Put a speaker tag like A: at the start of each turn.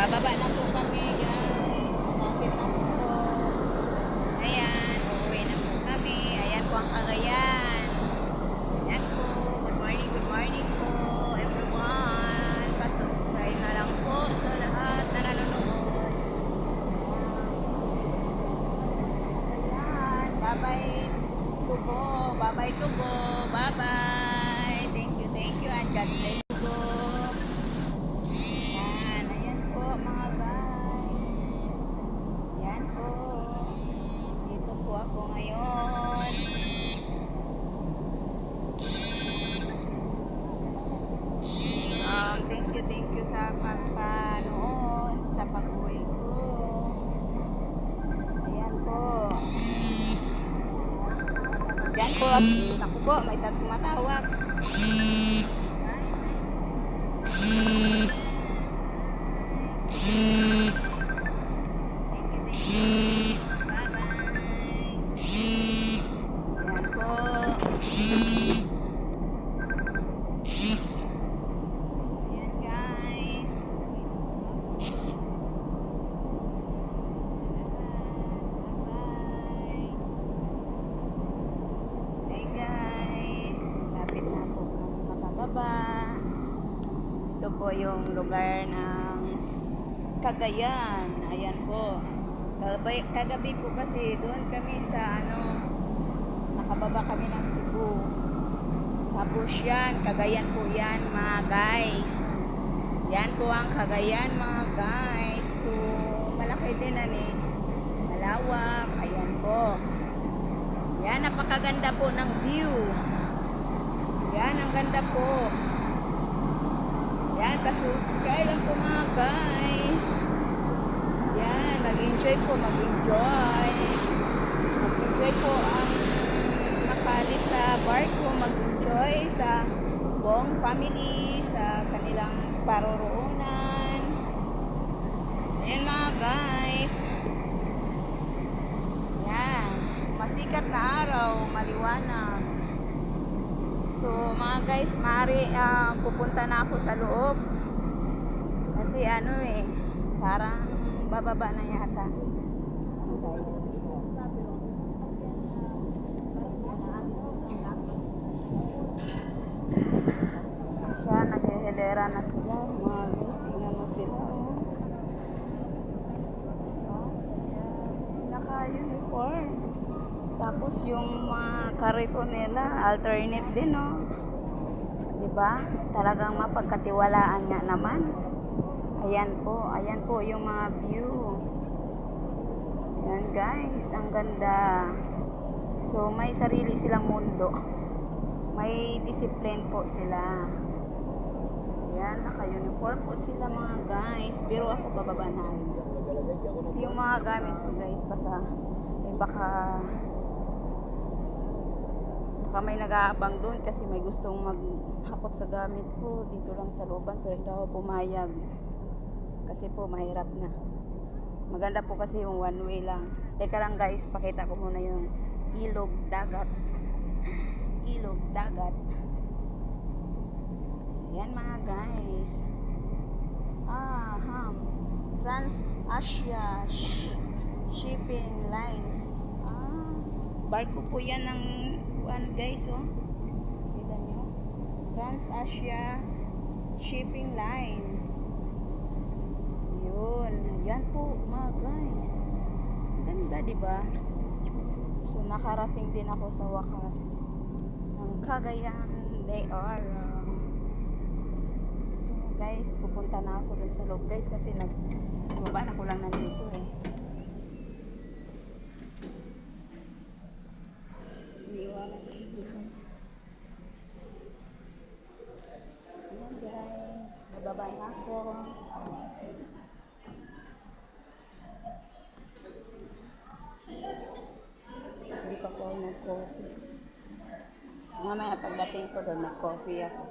A: bababa na po kami guys. Malapit na po. Ayan, uuwi na po kami. Ayan po ang Cagayan. Ayan po. Good morning po everyone. Pa-subscribe na lang po sa lahat na nanonood. Ayan, bye-bye Tubo. Bye-bye Tubo. Bye-bye. Thank you. And God bless Tubo. Ayan po mga guys. Ayan po. Dito po ako ngayon. Thank you sa pagpanood sa pag-uwi ko. Ayan po. Diyan po. Naku po, may tumatawag. Ito po yung lugar ng Cagayan. Ayan po. Kagabi po kasi doon kami sa nakababa kami ng Cebu. Tapos yan, Cagayan po yan mga guys. Yan po ang Cagayan mga guys. So, malaki din malawak. Ayan po. Yan, napakaganda po ng view. Yan, ang ganda po. Yan, pa-subscribe lang po mga guys. Yan, mag-enjoy po, mag-enjoy. Mag-enjoy po ang nakali sa barko, mag-enjoy sa buong family, sa kanilang paroroonan. Ayan mga guys. Yan, masikat na araw, maliwanag. So mga guys, pupunta na ako sa loob. Kasi parang bababa na yata. Guys. Siya, naghihilera na sila. Mga guys, tingnan mo sila. Naka-uniform. Tapos yung mga karito nila, alternate din, no? Diba? Talagang mapagkatiwalaan nga naman. Ayan po yung mga view. Ayan guys, ang ganda. So, may sarili silang mundo. May discipline po sila. Ayan, naka-uniform po sila mga guys. Pero ako bababa na. Kasi yung mga gamit ko guys, baka may nag-aabang doon kasi may gustong maghakot sa gamit ko dito lang sa looban, pero hindi ako pumayag kasi po mahirap na. Maganda po kasi yung one way lang. Teka lang guys, pakita ko muna yung ilog dagat. Ilog dagat. Ayan mga guys. Trans-Asia Shipping Lines. Barko po yan ng guys, oh. Kita nyo? Trans-Asia Shipping Lines. Yun. Yan po, mga guys. Ganda, diba? So, nakarating din ako sa wakas ng Cagayan de Oro. So, guys, pupunta na ako dun sa loob, guys, kasi sumaba na ko lang nandito, eh. Ayan guys, bababa na ako. Hindi pa po nag-coffee. Mamaya pagdating ko doon, nag-coffee ako.